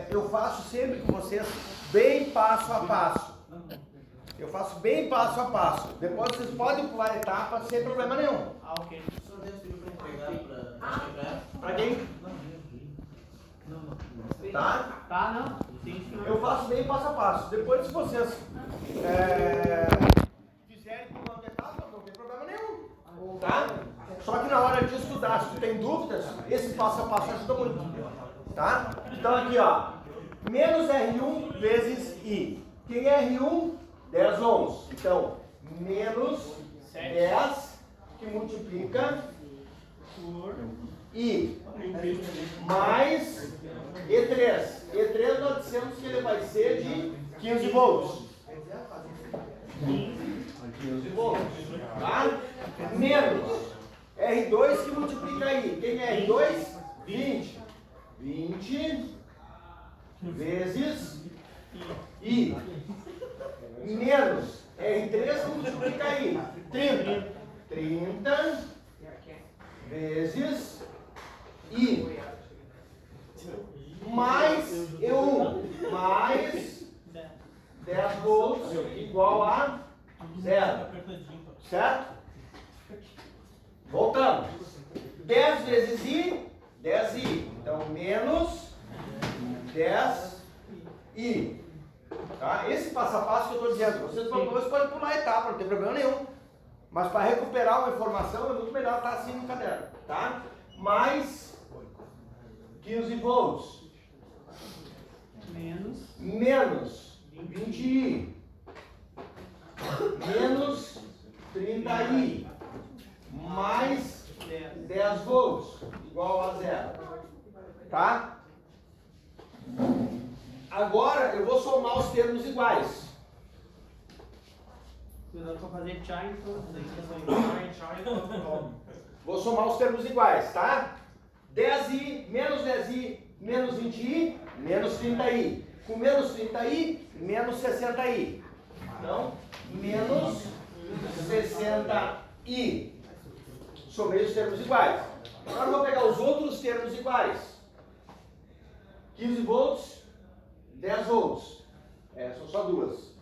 eu faço sempre com vocês bem passo a passo. Eu faço bem passo a passo. Depois vocês podem pular etapas sem problema nenhum. Ah, ok. O senhor deve pedir para entregar Pra quem? Tá? Tá, não? Sim, senhor. Eu faço bem passo a passo. Depois, se vocês fizerem pulando etapas, não tem problema nenhum. Tá? Só que na hora de estudar, se tu tem dúvidas, esse passo a passo ajuda muito. Tá? Então aqui, ó. Menos R1 vezes I. Quem é R1? 10 ohms. Então, menos 10 que multiplica Por I mais E3. E3 nós dissemos que ele vai ser de 15 volts. 15 volts. Tá? Menos R2 que multiplica I. Quem é R2? 20. 20 vezes I. Menos R3 que multiplica I. 30. 30 vezes I. Mais E1. Mais 10 volts igual a 0. Certo? Voltamos. 10 vezes I, 10I. Então, menos 10I. Tá? Esse passo a passo que eu estou dizendo, vocês depois podem pular a etapa, não tem problema nenhum. Mas para recuperar uma informação é muito melhor estar assim no caderno. Tá? Mais 15 volts. Menos 20I. Menos 30I. Mais 10 volts. Igual a 0. Tá? Agora eu vou somar os termos iguais. cuidado para fazer chai, então. Vou somar os termos iguais, tá? 10i, menos 20i, menos 30i. Com menos 30i, menos 60i. Então, menos 60i. Somei os termos iguais. Agora eu vou pegar os outros termos iguais. 15 volts, 10 volts. São só duas.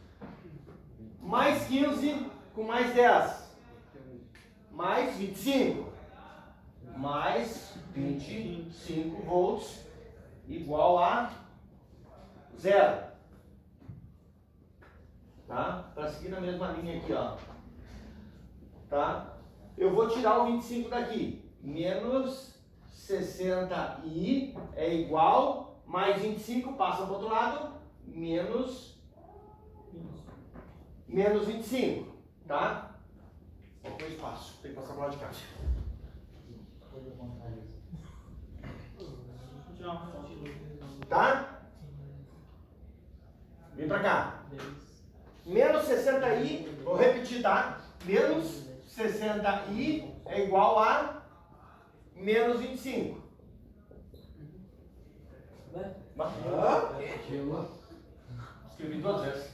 Mais 15 com mais 10. Mais 25. Mais 25 volts igual a 0. Tá? Para seguir na mesma linha aqui, ó. Tá? Eu vou tirar o 25 daqui. Menos 60i é igual, mais 25 passa para o outro lado, menos 25. Tá? Faltou espaço. Tem que passar para lá de cá. Tá? Vem pra cá. Menos 60i, vou repetir, tá? Menos 60i é igual a menos 25. Escrevi duas vezes.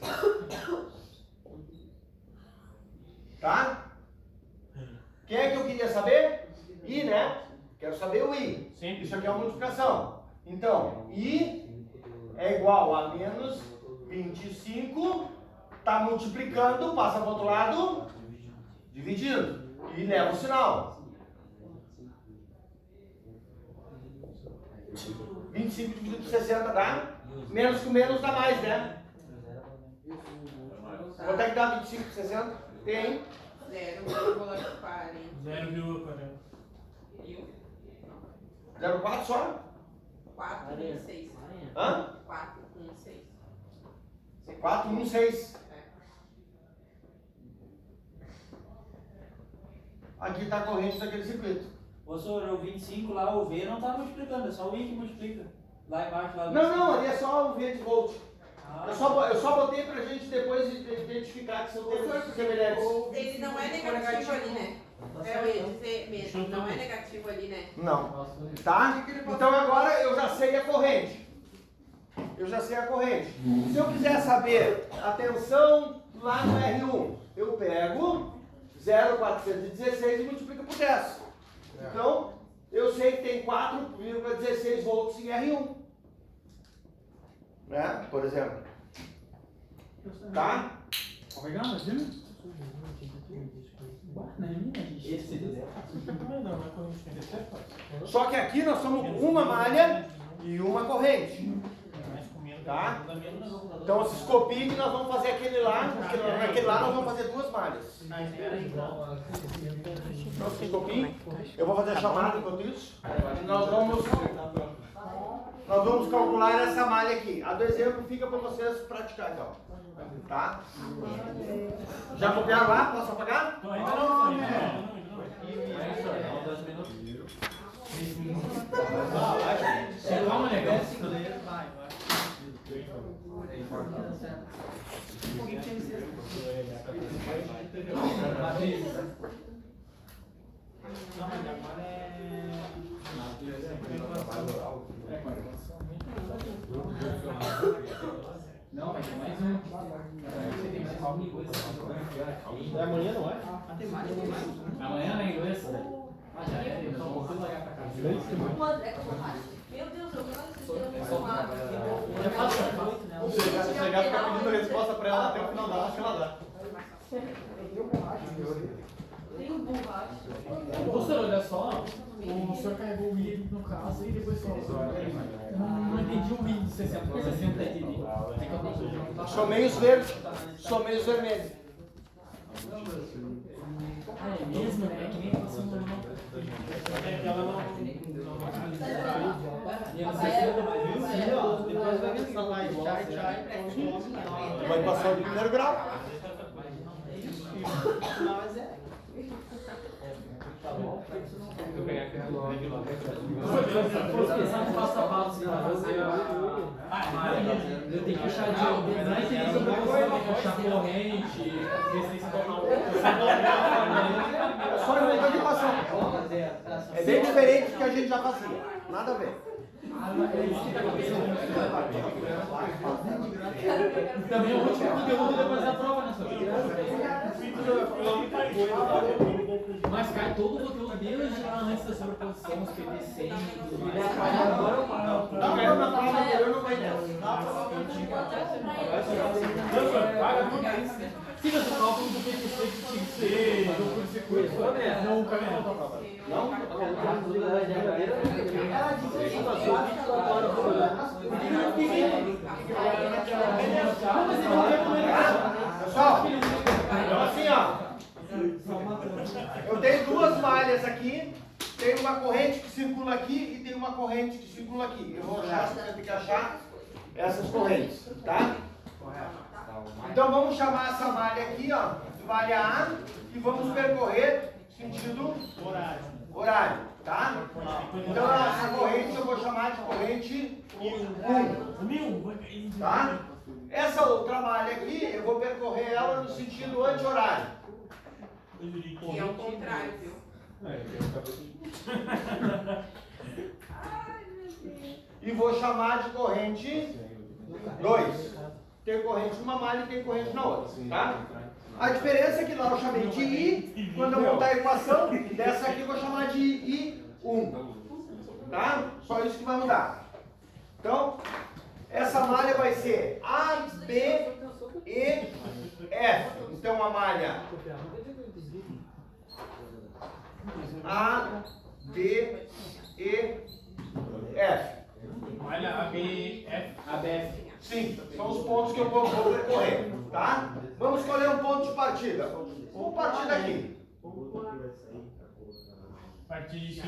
Tá? Quem é que eu queria saber? I, né? Quero saber o I. Sim. Isso aqui é uma multiplicação. Então, I é igual a menos 25. Está multiplicando, passa para o outro lado, dividindo. E leva o sinal. 25 dividido por 60 dá? Menos com menos dá mais, né? Quanto é que dá 25 por 60? Tem? 0,40. 0,4 só? 4,16. Hã? 4,16. 4,16. Aqui está a corrente daquele circuito. Ô senhor, o 25 lá, o V não está multiplicando, é só o I que multiplica. Lá embaixo, lá Não, ali é só o V de volt. Ah, Eu só botei pra gente depois identificar que são termos semelhantes. Ele não é negativo ali, né? Eu ia dizer mesmo, não é negativo ali, né? Não. Tá? Então agora eu já sei a corrente. Se eu quiser saber a tensão lá no R1, eu pego 0,416 e multiplico por 10. Então, eu sei que tem 4,16 volts em R1. né? Por exemplo. Tá? Obrigado, viu? Só que aqui nós somos uma malha e uma corrente. Tá? Então esses copinhos nós vamos fazer aquele lá, porque naquele lá nós vamos fazer duas malhas. Então, esses copinhos, eu vou fazer a chamada enquanto isso. Nós vamos calcular essa malha aqui. A do exemplo fica para vocês praticarem então. Tá? Já copiaram lá? Posso apagar? Ainda não. Calma, negócio. Não, mas tem mais um. Você tem mais alguma coisa? É amanhã, não é? Amanhã na inglês? Ah, já é, eu só vou largar pra casa. Meu Deus, eu É fácil, é fácil. Se chegar e ficar pedindo resposta para ela até o final da aula, acho que ela dá. Tem um borracha. Professor, olha só, o senhor carregou o vídeo no caso e depois falou. Eu não entendi o vídeo de 60 por 60 aqui. Somei os verdes. Somei os vermelhos. Ah, é mesmo, né? É que nem você não. Depois vai ver essa live. Vai passar o primeiro grau. Mas é. Tá bom? Eu pegar aqui no pensar no passo a passo pra fazer eu tenho que puxar de não é que nem sobre puxar corrente, ver se tem que tornar É só inventar de equação. É bem diferente do que a gente já fazia. Nada a ver. Também o último conteúdo depois da prova, né, senhor? Mas cai todo o conteúdo desde lá antes da sobreposição, os PT100, Dá pra na prova anterior, não vai ter. sim, mas o cálculo do PT100 que tinha que ser do curso de coisa. Não, o caminho não tá prova. Não? Pessoal, então assim, ó. Eu tenho duas malhas aqui. Tem uma corrente que circula aqui e tem uma corrente que circula aqui. Eu vou achar, você vai ter que achar essas correntes, tá? Então vamos chamar essa malha aqui, ó, de malha A, e vamos percorrer sentido horário, tá? Então essa corrente eu vou chamar de corrente 1, tá? Essa outra malha aqui, eu vou percorrer ela no sentido anti-horário. Que é o contrário, viu? E vou chamar de corrente 2. Tem corrente numa malha e tem corrente na outra, tá? A diferença é que lá eu chamei de I, quando eu montar a equação, dessa aqui eu vou chamar de I1, tá? Só isso que vai mudar. Então, essa malha vai ser A, B, E, F. Então a malha A, B, E, F. Olha, ABF. Sim, são os pontos que eu vou percorrer, tá? Vamos escolher um ponto de partida. Vamos partir daqui. Partir de 5.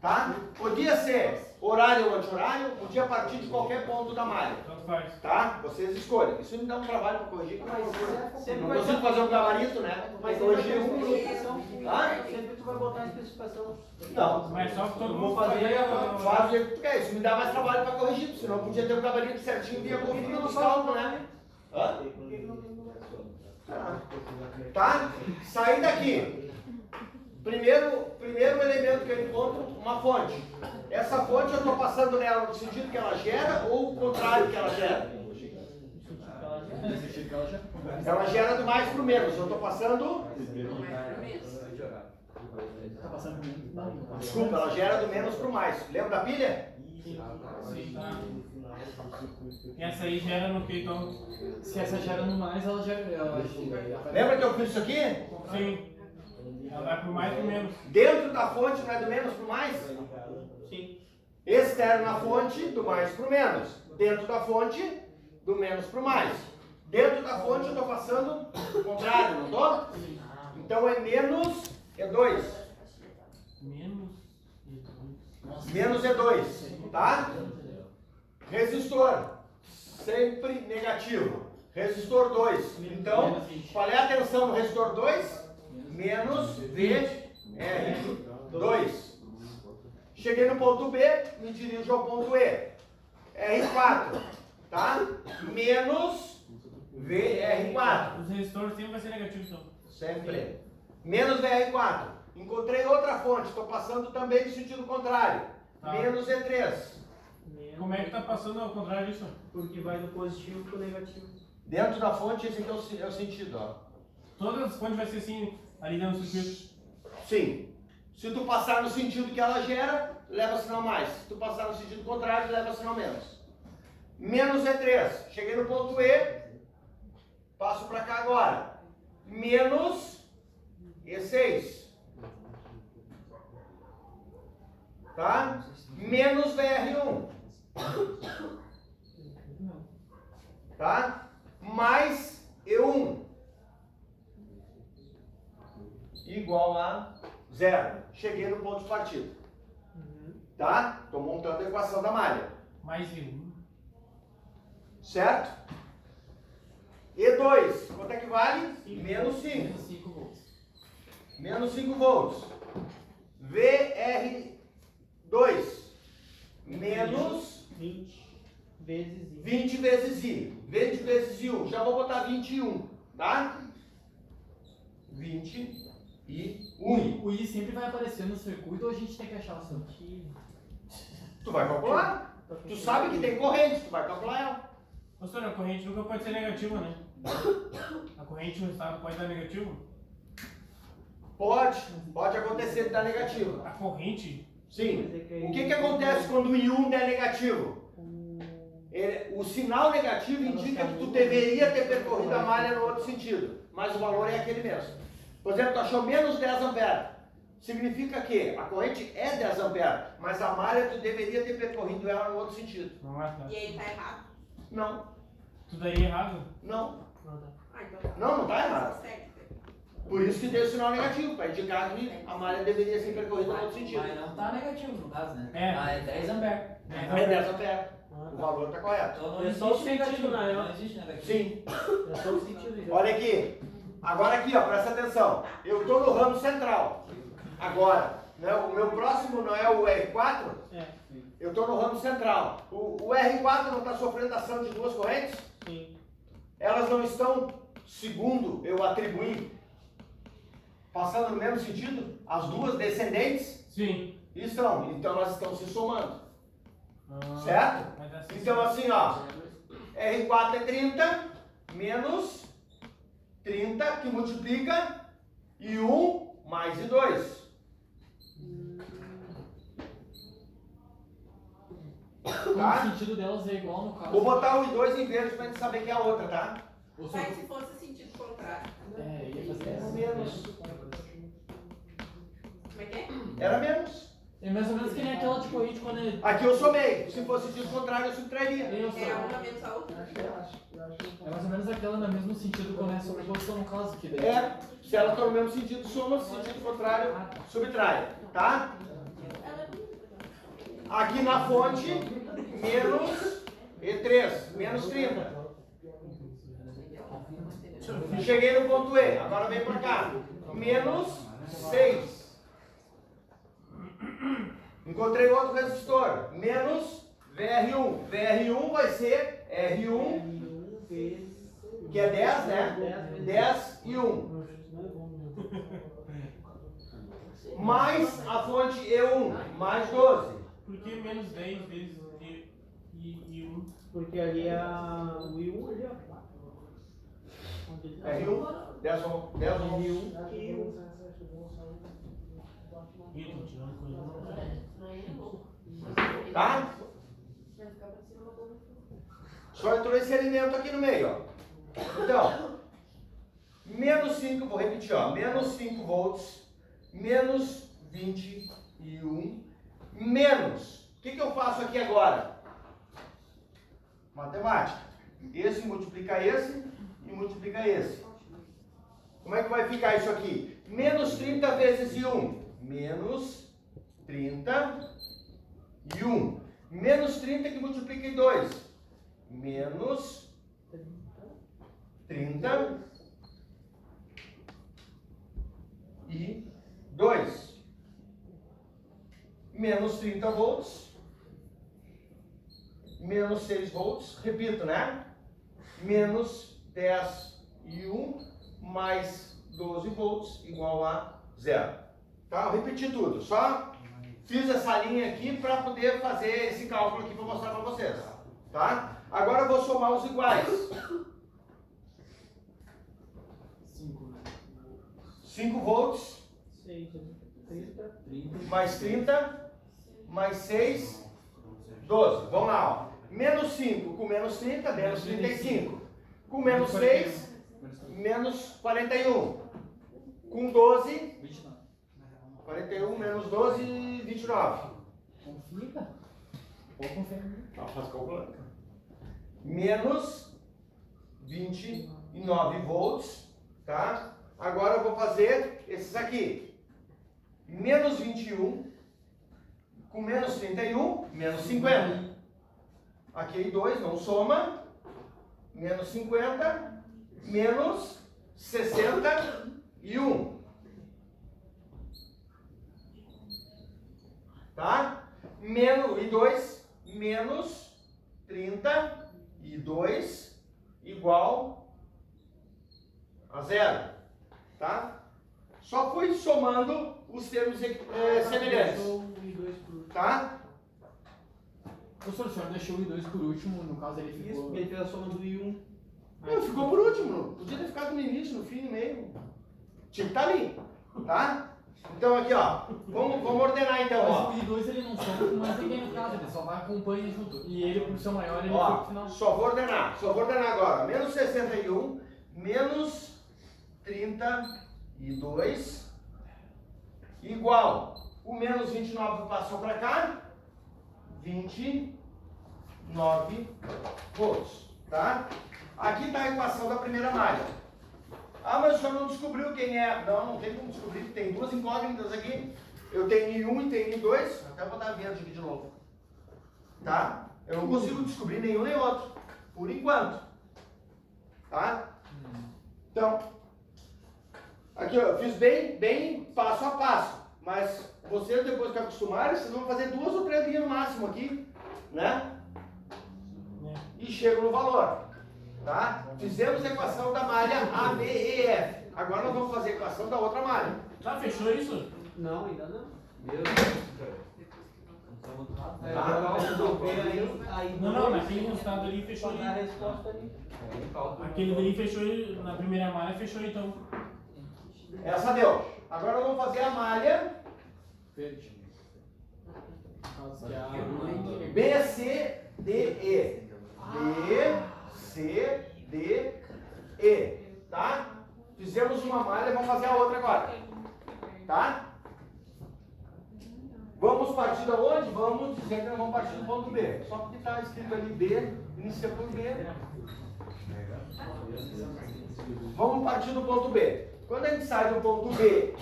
Tá? Podia ser horário ou anti-horário, podia partir de qualquer ponto da malha. Tá? Vocês escolhem. Isso me dá um trabalho para corrigir, que eu não consigo fazer um gabarito, né? Mas corrigir um grupo. Sempre tu vai botar a especificação. Não. Mas só que todo Vou mundo fazer, faz o jeito que tu quer. Isso me dá mais trabalho para corrigir, senão eu podia ter um gabarito certinho e ia conferir nos cálculos, né? Hã? Tá? Sair daqui. Primeiro elemento que eu encontro, uma fonte. Essa fonte eu estou passando nela no sentido que ela gera ou o contrário que ela gera? Ela gera do mais para o menos. Eu estou passando... Desculpa, ela gera do menos para o mais. Lembra da pilha? Sim, tá. E essa aí gera no que então? Se essa gera no mais, ela gera. Lembra que eu fiz isso aqui? Sim. Ela vai pro mais e pro menos. Dentro da fonte não é do menos para o mais? Sim. Externo na fonte, do mais para o menos. Dentro da fonte, do menos para o mais. Dentro da fonte eu estou passando o contrário, não estou? Então é menos E2. Menos. Menos E2, tá? Resistor, sempre negativo. Resistor 2. Então, qual é a tensão no resistor 2? Menos VR2. Cheguei no ponto B, me dirijo ao ponto E. R4, tá? Menos VR4. Os resistores sempre vai ser negativo então. Sempre. Menos VR4. Encontrei outra fonte, estou passando também no sentido contrário. Tá. Menos E3. Como é que tá passando ao contrário disso? Porque vai do positivo pro negativo. Dentro da fonte, esse aqui é o sentido, ó. Todas as fontes vai ser assim, ali dentro do circuito. Sim. Se tu passar no sentido que ela gera, leva sinal mais. Se tu passar no sentido contrário, leva sinal menos. Menos E3. Cheguei no ponto E. Passo para cá agora. Menos E6. Tá? Menos VR1. Tá? Mais E1. Igual a 0. Cheguei no ponto de partida. Tá? Estou montando a equação da malha. Mais um. Certo? E2, quanto é que vale? Menos 5. Menos 5 volts. Menos 5 volts. VR2, menos 20 vezes I. 20 vezes I. 20 vezes I1. Já vou botar 21, tá? 20 e 1. O I sempre vai aparecer no circuito ou a gente tem que achar o sentido? Tu vai calcular? Tu sabe que tem corrente, tu vai calcular ela. Pastor, a corrente nunca pode ser negativa, né? A corrente, o resultado pode dar negativo? Pode acontecer de dar negativo. A corrente? Sim. O que acontece quando o I1 der negativo? O sinal negativo indica que tu deveria ter percorrido a malha no outro sentido, mas o valor é aquele mesmo. Por exemplo, tu achou menos 10 amperes. Significa que a corrente é 10 amperes, mas a malha tu deveria ter percorrido ela no outro sentido. Não é, tá? E aí tá errado? Não, Tu daria errado? não. Não, tá. Ah, então tá. Não tá errado. Certo. Por isso que tem o sinal negativo, para indicar que a malha deveria ser percorrida no outro sentido. Mas não tá negativo no caso, né? É. Ah, é 10 amperes. É 10 amperes. O valor está correto. Então não É só o existe sentido, negativo, né? não existe negativo. Sim. É só o sentido. já. Olha aqui. Agora aqui, ó, presta atenção. Eu estou no ramo central. Agora, né, o meu próximo não é o R4? É, Eu estou no ramo central. O R4 não está sofrendo ação de duas correntes? sim. Elas não estão, segundo eu atribuí, passando no mesmo sentido? As duas descendentes? Sim. Estão. Então elas estão se somando. Ah, Certo? mas assim, Então assim, ó. R4 é 30 menos 30 que multiplica e 1 mais e 2. O Tá? sentido delas é igual no caso. Vou botar o I2 em verde pra gente saber que é a outra, tá? O Mas circuito- se fosse sentido contrário. É, ia fazer essa. Menos. Como é que é? Era menos. É mais ou menos que nem aquela de corrente quando ele. Aqui eu somei. Se fosse sentido contrário, eu subtrairia. Eu É uma menos a outra? É mais ou menos aquela no mesmo sentido quando é sobreposição no caso que daí. É. Se ela está no mesmo sentido, soma. Se sentido contrário, subtrai. Tá? Aqui na fonte, menos E3, menos 30. Cheguei no ponto E, agora vem para cá. Menos 6. Encontrei outro resistor. Menos VR1. VR1 vai ser R1, vezes. que é 10, né? 10 e 1. Mais a fonte E1, mais 12. por que menos 10 vezes e 1? Porque ali é o I1 ali, ó. Onde ele tá. R1, 10 ou 10 ou I1 e Ih, tô tirando coisa. Tá? Vai ficar pra cima uma coisa. Só entrou esse elemento aqui no meio, ó. Então, menos 5, vou repetir, ó. Menos 5 volts, menos 21, menos. O que eu faço aqui agora? Matemática. Esse multiplica esse e multiplica esse. Como é que vai ficar isso aqui? Menos 30 vezes 1. Menos 30 e 1. Menos 30 que multiplica em 2. Menos 30 e 2. Menos 30 volts. Menos 6 volts. Repito, né? Menos 10 e 1 mais 12 volts igual a 0. Tá? Eu repeti tudo. Só fiz essa linha aqui para poder fazer esse cálculo aqui para mostrar para vocês. Tá? Agora eu vou somar os iguais. 5 volts. 30. Mais 30. Mais 6. 12. Vamos lá, ó. Menos 5 com menos 30, menos 35. Com menos 6, menos 41. Com 12, 41 menos 12, 29. Confia. Pode confiar em mim. Faz calculando. Menos 29 volts, tá? Agora eu vou fazer esses aqui. Menos 21 com menos 31, menos 50. Aqui 2 não soma. Menos 50, menos 61. Tá? Menos, e 2, menos 32 igual a 0. Tá? Só fui somando os termos semelhantes. Tá? Professor, o senhor deixou o I2 por último, no caso ele ficou... Isso, ele fez a soma do I1. Não, ficou por último. Podia ter ficado no início, no fim, no meio. Tinha que estar ali. Tá? Então aqui, ó. Vamos ordenar então, ó. Mas o I2 ele não soma com mais ninguém no caso, ele só vai acompanhar junto. E ele, por ser maior, ele foi pro final. Só vou ordenar agora. Menos 61, menos 32, igual. O menos 29 passou para cá. 29 volts, tá? Aqui está a equação da primeira malha. Ah, mas o senhor não descobriu quem é. Não tem como descobrir, tem duas incógnitas aqui. Eu tenho I1 e tenho I2. Até vou dar verde aqui de novo. Tá? Eu não consigo descobrir nenhum nem outro, por enquanto. Tá? Então, aqui ó, eu fiz bem passo a passo. Mas vocês, depois que acostumarem, vocês vão fazer 2 ou 3 linhas no máximo aqui, né? E chegam no valor, tá? Fizemos a equação da malha A, B, E, F. Agora nós vamos fazer a equação da outra malha. Já fechou isso? Não, ainda não. Não, mas aquele resultado ali fechou A ali. resposta ali. Aquele dali fechou na primeira malha, fechou então. Essa deu. Agora nós vamos fazer a malha Verde. No caso que é a B, C, D, E. B, C, D, E. Tá? Fizemos uma malha, vamos fazer a outra agora. Tá? Vamos partir da onde? Vamos dizer que nós vamos partir do ponto B. Só porque está escrito ali B, inicia por B. Vamos partir do ponto B. Quando a gente sai do ponto B,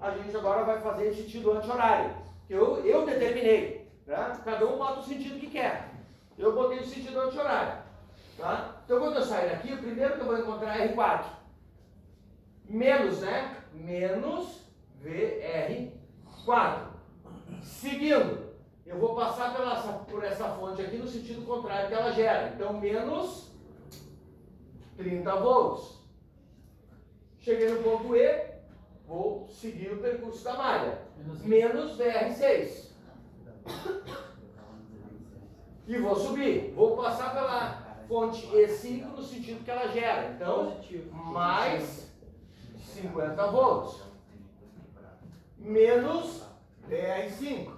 a gente agora vai fazer em sentido anti-horário. Eu determinei. Né? Cada um bota o sentido que quer. Eu botei o sentido anti-horário. Tá? Então quando eu sair daqui, o primeiro que eu vou encontrar é R4. Menos, né? Menos VR4. Seguindo, eu vou passar por essa fonte aqui no sentido contrário que ela gera. Então, menos 30 volts. Cheguei no ponto E, vou seguir o percurso da malha. Menos VR6. E vou subir. Vou passar pela fonte E5 no sentido que ela gera. Então, mais 50 volts. Menos VR5.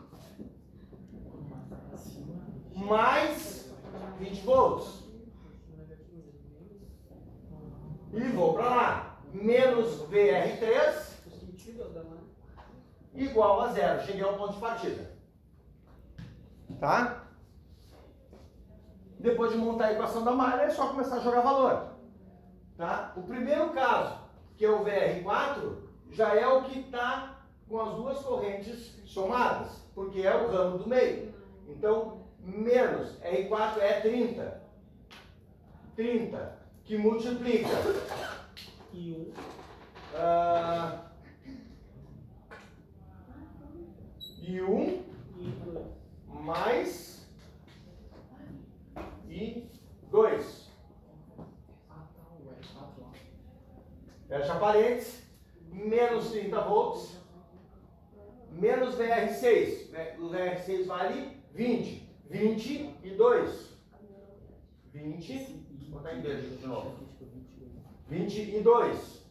Mais 20 volts. E vou para lá. Menos VR3 O sentido da mão. igual a zero. Cheguei ao ponto de partida. Tá? Depois de montar a equação da malha, é só começar a jogar valor. Tá? O primeiro caso, que é o VR4, já é o que está com as duas correntes somadas, porque é o ramo do meio. Então, menos R4 é 30. 30, que multiplica E 1 e 2. mais I2. Fecha parênteses. Menos 30 volts. Menos VR6. O VR6 vale 20. 20 e 2. 20. Vou botar em verde de novo. 22.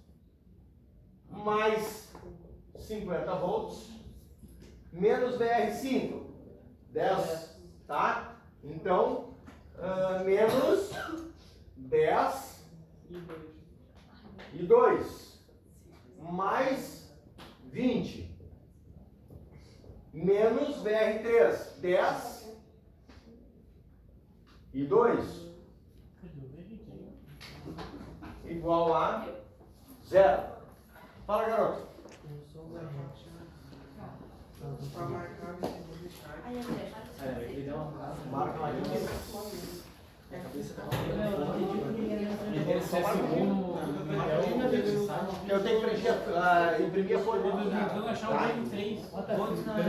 Mais 50 volts. Menos VR5. 10. Tá? Então, menos 10 e 2. Mais 20. Menos VR3. 10 e 2. Igual a 0. Fala, garoto. Pra marcar, vou deixar. É, ele deu uma Marca lá de a cabeça tá ele só segundo eu tenho que preencher, imprimir a folha. Tentando achar o prêmio 3. Quantos não é?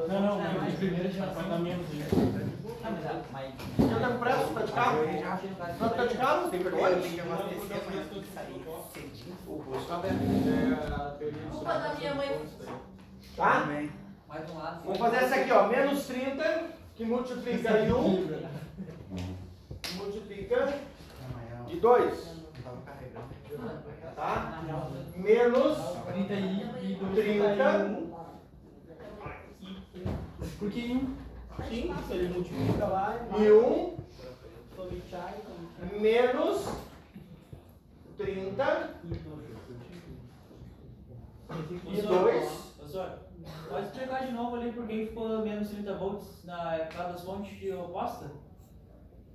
Não, o primeiro já vai dar menos. Você tá com pressa? Tá de carro? Não, tá de carro? Tem Eu tenho que abastecer, mas tem que sair cedinho. O posto tá aberto. Culpa da minha mãe. Tá? Mais um lado. Vamos fazer essa aqui, ó. Menos 30, que multiplica em 1. Multiplica e 2. Tá? Menos 30 e 30. Por que 1? Sim, se ele multiplica lá E 1 sobre chai, menos 30 e 2. Professor, pode explicar de novo ali por que ficou menos 30 volts na cada fonte oposta?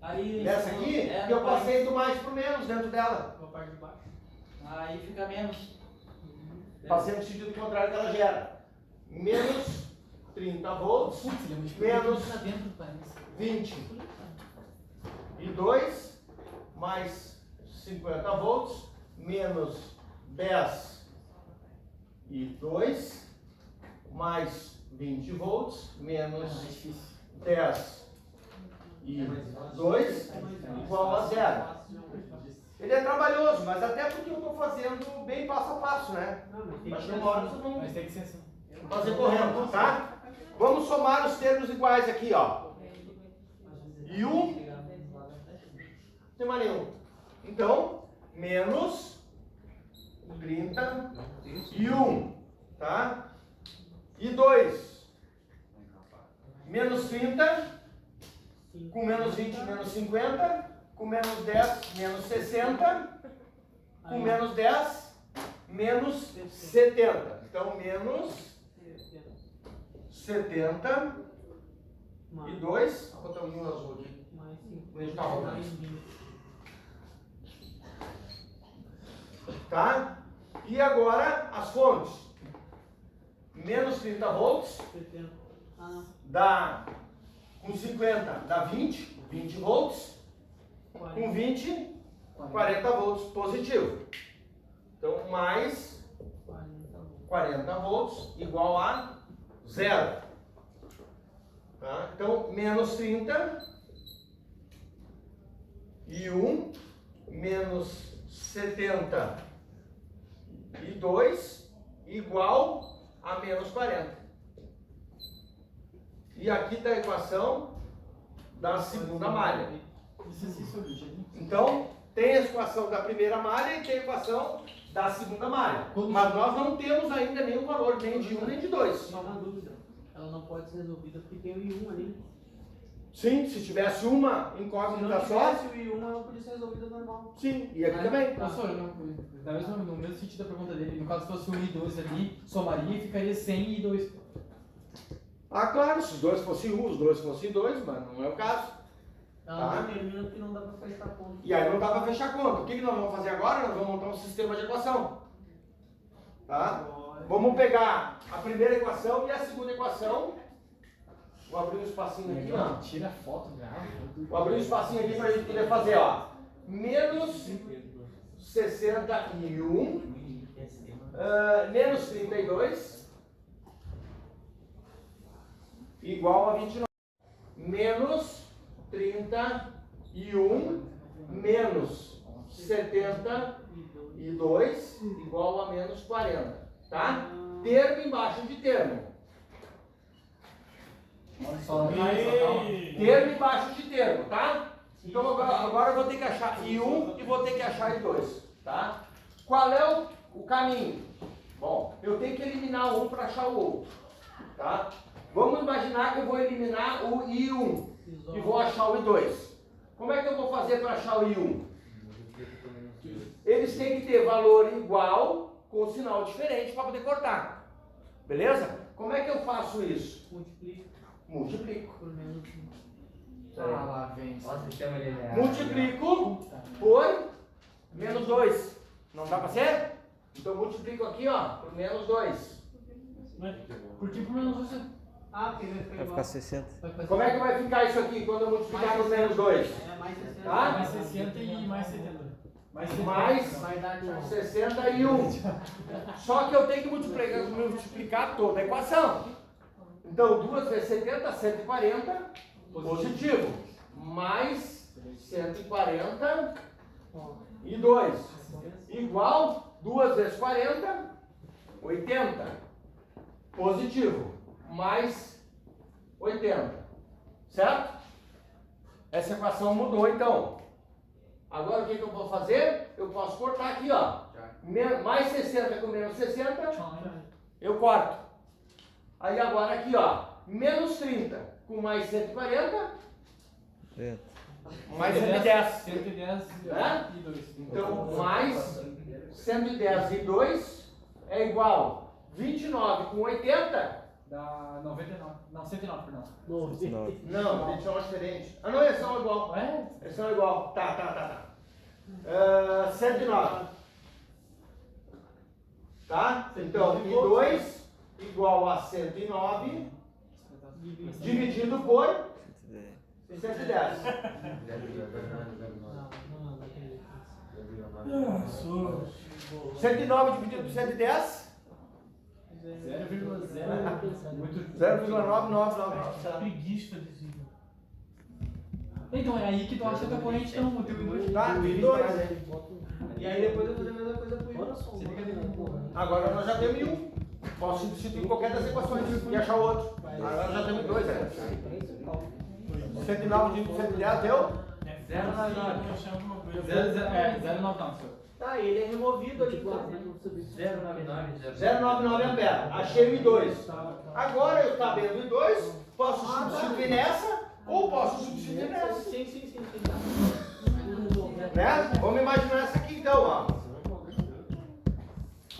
Aí, Nessa aqui, que eu passei do mais pro menos dentro dela. a parte de baixo. Aí fica menos. Passei no sentido contrário que ela gera. Menos 30 volts. Putz, ele Menos multiplica dentro do país. 20 e 2 mais 50 volts menos 10 e 2 mais 20 volts menos 10 e 2 igual a 0. Ele é trabalhoso, mas até porque eu estou fazendo bem passo a passo, né? Acho que uma hora vocês vão Mas tem que ser assim. fazer correndo, tá? Vamos somar os termos iguais aqui, ó. E 1, não tem mais nenhum. Então, menos 30 e 1, tá? E 2, menos 30, com menos 20, menos 50, com menos 10, menos 60, com menos 10, menos 70. Então, menos 70 e 2. Vou botar um azul aqui. Mais 5. Deixa eu dar uma Mais olhada. 20. Tá? E agora as fontes. Menos 30 volts 70. Ah, não. dá, com 50 dá 20 volts. Com 40. 20, 40 volts positivo. Então, mais 40 volts igual a 0. Tá? Então, menos 30 e 1, menos 70 e 2 igual a menos 40. E aqui está a equação da segunda malha. Então, tem a equação da primeira malha e tem a equação da segunda malha. Mas nós não temos ainda nenhum valor, nem de 1 nem de 2. Só uma dúvida. Ela não pode ser resolvida porque tem o I1 ali. Sim, se tivesse uma Se não incógnita só, tivesse o I1, ela podia ser resolvida normal. sim, e aqui também. Professor, no mesmo sentido da pergunta dele, no caso se fosse um I2 ali, somaria e ficaria sem I2. Ah, claro, se os dois fossem um, os dois fossem dois, mas não é o caso. Ela determina que não dá pra fechar conta. E aí não dá para fechar conta. O que nós vamos fazer agora? Nós vamos montar um sistema de equação. Tá? Vamos pegar a primeira equação e a segunda equação. Vou abrir um espacinho aqui, ó. Tira a foto, grava. Vou abrir um espacinho aqui para a gente poder fazer, ó. Menos 61, menos 32, igual a 29. Menos 31, menos 72, igual a menos 40. Tá? Termo embaixo de termo. Termo embaixo de termo, tá? Então agora eu vou ter que achar I1 e vou ter que achar I2, tá? Qual é o caminho? Bom, eu tenho que eliminar um para achar o outro, tá? Vamos imaginar que eu vou eliminar o I1 e vou achar o I2. Como é que eu vou fazer para achar o I1? Eles têm que ter valor igual com sinal diferente para poder cortar. Beleza? Como é que eu faço isso? Multiplico. Por menos Ah, lá vem. Multiplico por menos 2. Não dá para ser? Então multiplico aqui, ó, por menos 2. Por que por menos você? Ah, porque vai ficar igual. 60. Como é que vai ficar isso aqui quando eu multiplicar por menos 2? É, mais 60. Tá? Mais 60 e mais 70. Mais Vai dar de 61. Só que eu tenho que multiplicar toda a equação. Então 2 vezes 70, 140, positivo. Mais 140 e 2. Igual 2 vezes 40, 80. Positivo. Mais 80. Certo? Essa equação mudou então. Agora o que eu vou fazer? Eu posso cortar aqui, ó. Mais 60 com menos 60, eu corto. Aí agora aqui, ó. Menos 30 com mais 140, mais 110. 110 Né? e 2. Então, mais 110 e 2 é igual 29 com 80. Dá 99. Não, 109, perdão. Não, 29 é diferente. Ah, não, eles são igual. É? Eles são igual. Tá. 109. Tá? Então, I2 igual a 109 dividido por 110. 109 dividido por 110? 0,9999. Preguiça desse. Então é aí que tu acha que a corrente não tem o Tá? I2. E aí depois eu vou fazer a mesma coisa com o I1. Agora nós já temos I1. Posso substituir qualquer das equações e achar o outro. Agora já temos 2, né? 109 dividido por 110 deu? 099. 099, senhor. Tá, ele é removido ali. 0,99 ampere. Achei o I2. Agora eu sabendo o I2, posso substituir nessa ou posso substituir nessa. Sim. Né? Vamos imaginar essa aqui então, ó.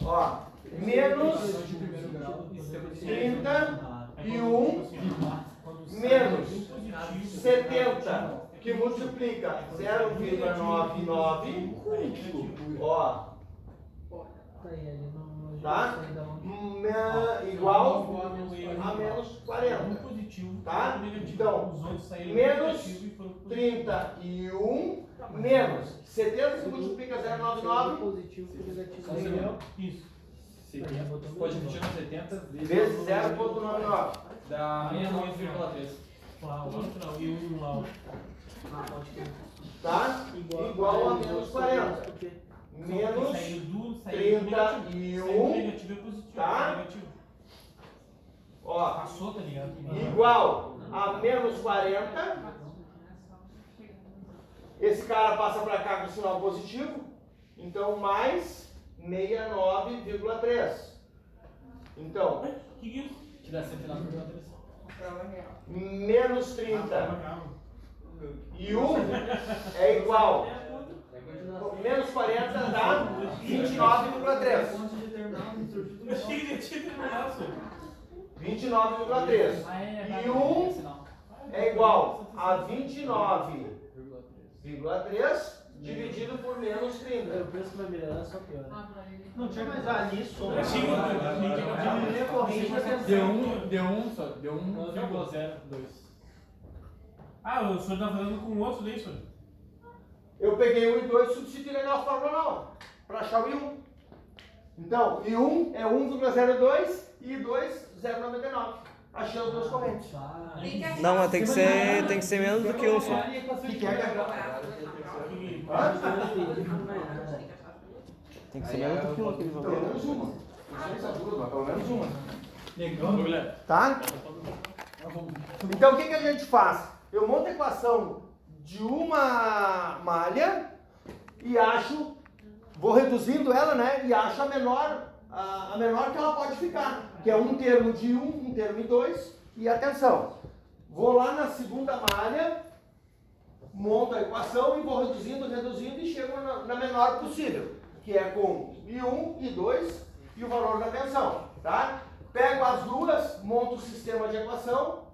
Ó, menos 31 menos 70, que multiplica 0,99, ó, tá? Igual a menos 40, tá? Então, menos 31 menos 70 se multiplica 0,99 Isso. Pode repetir no 70 vezes 0,99. dá menos 8,3. Lá, o outro não, e um lá. Tá? Igual a menos 40. Menos Saiu do 31, negativo e positivo. tá? Negativo. Ó, Passou, tá ligado? igual a menos 40. Esse cara passa para cá com sinal positivo. Então, mais 69,3. Então, Que isso? Que dá 109,3. menos 30 E 1 é igual. Menos 40 dá 29,3. 29,3. E 1 é igual a 29,3 dividido por menos 30. O preço vai melhorar, só pior. Não tinha Mas ali soma. Diminuir a corrente vai Deu 1,02. Ah, o senhor tá falando com o outro daí, senhor? Eu peguei 1 e 2 e substituí na fórmula não, para achar o I1. Então, I1 é 1,02 e I2, 0,99. Achei os dois correntes. Não, mas tem que ser menos do que 1 só. O que é que Tem que ser menos do que 1 aquele valor. Pelo menos uma. Não sei se é duas, mas pelo menos uma. Negão, Tá? Então o que a gente faz? Eu monto a equação de uma malha e acho, vou reduzindo ela, né? E acho a menor que ela pode ficar, que é um termo de 1, um termo de 2. E atenção, vou lá na segunda malha, monto a equação e vou reduzindo e chego na menor possível, que é com I1, I2 e o valor da tensão, tá? Pego as duas, monto o sistema de equação,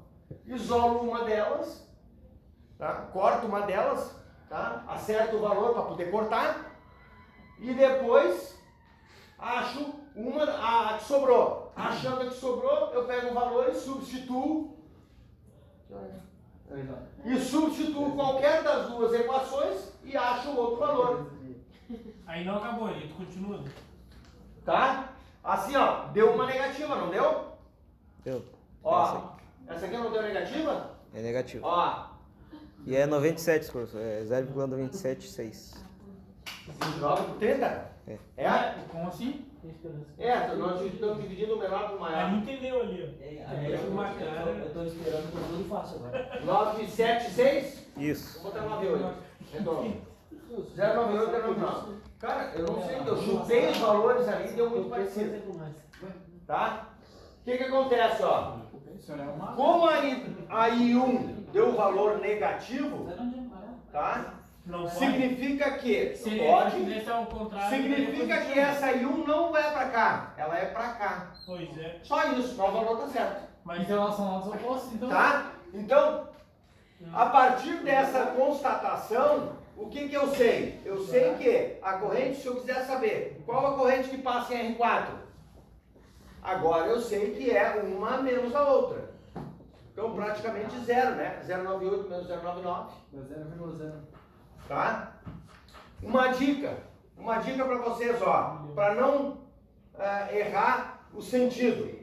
isolo uma delas, tá? Corto uma delas, tá? Acerto o valor para poder cortar e depois acho a que sobrou. Achando a que sobrou, eu pego o valor e substituo. E substituo qualquer das duas equações e acho o outro valor. Aí não acabou, ele continua. Tá? Assim, ó, deu uma negativa, não deu? Deu. Ó, essa aqui não deu negativa? É negativo. Ó, E é 97, professor. É 0,976. 29 por 30? É. É? Como assim? Nós estamos dividindo o menor para o Ele maior. entendeu ali, ó. Eu tô esperando que eu tudo faço agora. 976? Isso. Vou botar 98. Redondo. 098 é 99. Cara, eu não sei, eu chutei os valores ali e deu muito parecido. Tá? O que acontece, ó? Como a I1 deu um valor negativo, tá? Não pode. Significa que Se pode. fizesse ao contrário, Significa que essa I1 não é pra cá, ela é pra cá. Pois é. Só isso, mas o valor tá certo. Mas Então elas são lados opostos, então. Tá? Então, a partir dessa constatação, o que eu sei? Eu sei que a corrente, se eu quiser saber qual a corrente que passa em R4, agora eu sei que é uma menos a outra. Então, praticamente zero, né? 0,98 menos 0,99. 0,0. Tá? Uma dica para vocês, ó, para não errar o sentido.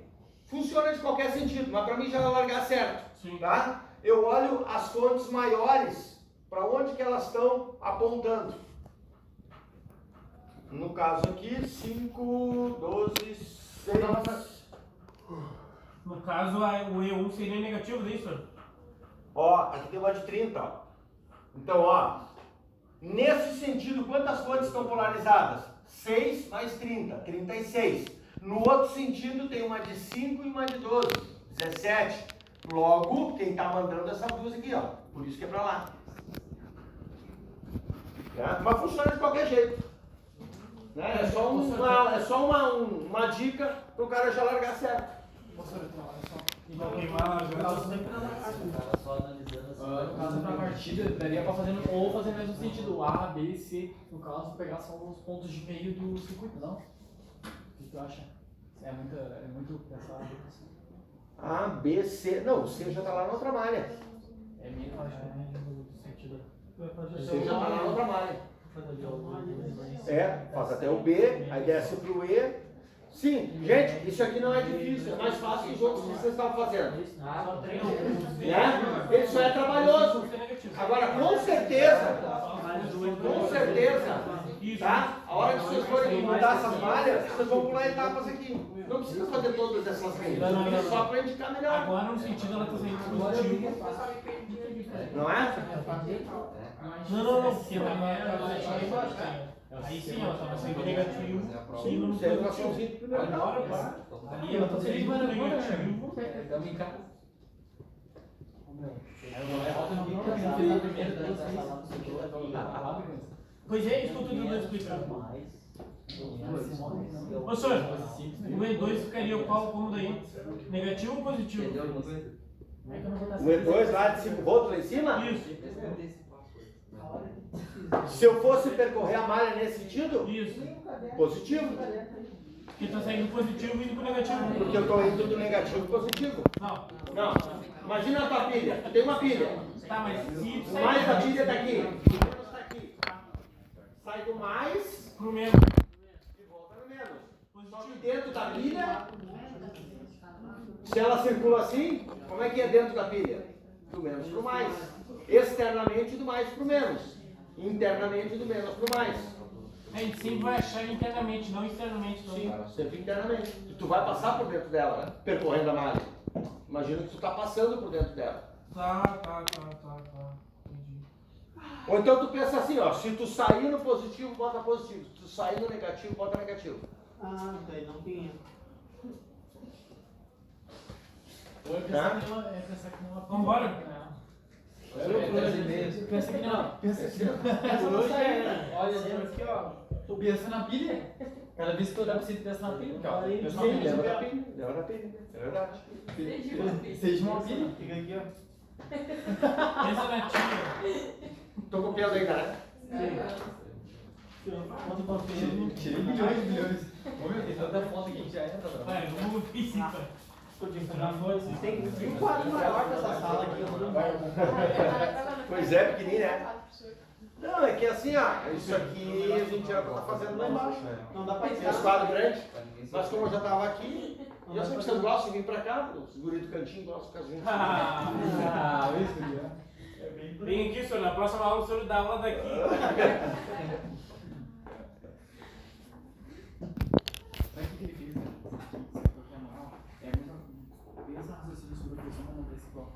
Funciona de qualquer sentido, mas para mim já vai largar certo. Sim. Tá? Eu olho as fontes maiores, para onde que elas estão apontando. No caso aqui, 5, 12, 6. no caso, o E1 seria negativo disso? Ó, aqui tem uma de 30, ó. Então, ó, nesse sentido, quantas fontes estão polarizadas? 6 mais 30, 36. No outro sentido, tem uma de 5 e uma de 12, 17. Logo, quem está mandando essas duas aqui, ó. Por isso que é para lá. Tá? Mas funciona de qualquer jeito. Né? É só uma dica para o cara já largar certo. E não queimar as Só analisando assim. No caso da partida, daria pra fazer ou fazer no mesmo sentido, A, B, C, no caso, pegar só os pontos de meio do circuito, não? O que tu acha? É muito pensado. A, B, C. Não, o C já está lá na outra malha. É meio, acho que é meio sentido. O C já está lá na outra malha. Faz até o B, aí desce pro E. Sim, gente, isso aqui não é difícil, é mais fácil que os outros que vocês estavam fazendo. Né? Isso é trabalhoso. Agora, com certeza, tá? A hora que vocês forem mudar essas malhas, vocês vão pular etapas aqui. Não precisa fazer todas essas linhas, só para indicar melhor. Agora, no sentido, ela está sendo positivo. Não é? Não, porque aí sim, ela estava sendo negativo. Sim, no Observaçãozinha de primeiro grau. agora, ali ela está sendo negativo. Estamos em casa. Aí eu vou lá e volto no vídeo. o primeiro da sala do segundo vai colocar lá. Pois é, isso que eu tô tentando explicar. Ô senhor, o E2 ficaria qual cômodo aí? Negativo ou positivo? O E2 lá de 5 volts lá em cima? Isso, Se eu fosse percorrer a malha nesse sentido, isso. positivo. Porque tá saindo positivo e indo pro negativo. Porque eu estou indo do negativo pro positivo. Não. Não. Imagina a tua pilha. Tu tem uma pilha. Tá, mas se tu O mais da sair pilha está aqui. O menos está aqui. Sai do mais pro menos, e volta no menos. Só que dentro da pilha, se ela circula assim, como é que é dentro da pilha? Do menos pro mais. Externamente do mais pro menos. Internamente do menos pro mais. a gente sempre vai achar internamente, não externamente. Não. Sim, sempre internamente. E tu vai passar por dentro dela, né? Percorrendo a malha. Imagina que tu está passando por dentro dela. Tá. Entendi. Ou então tu pensa assim, ó, se tu sair no positivo, bota positivo. Se tu sair no negativo, bota negativo. Ah, daí não tem. Ou é pensar que não. Vambora. Pensa que não. Pensa que não. Hoje, olha, aqui, ó. Tu pensa na pilha. Cada vez que tu olhar pra você, tu pensa na pilha, cara. Pensa na pilha. Lembra da pilha. Lembra da pilha. É verdade. Seja uma pilha. Fica aqui, ó. Pensa na tia. Tô copiando ainda, né? Conta pra filha. Tirei milhões. Ô meu, tem tanta foto que a gente já entra, bro. Vai, vamos ver isso, cara. Tem um quadro maior dessa sala aqui. Pois é, pequenininho, né? Não, é que assim, ó, isso aqui a gente já tá fazendo lá embaixo. Não dá pra Tem os quadros grandes, mas como eu já tava aqui, e eu sei que vocês gostam de vir pra cá, os guris do cantinho gostam de ficar juntos. Ah, isso, né? Vem aqui, senhor. Na próxima aula o senhor dá aula daqui. Sabe o que ele fez, né? É muito. Pensa no raciocínio sobre a pessoa, mas não desse igual.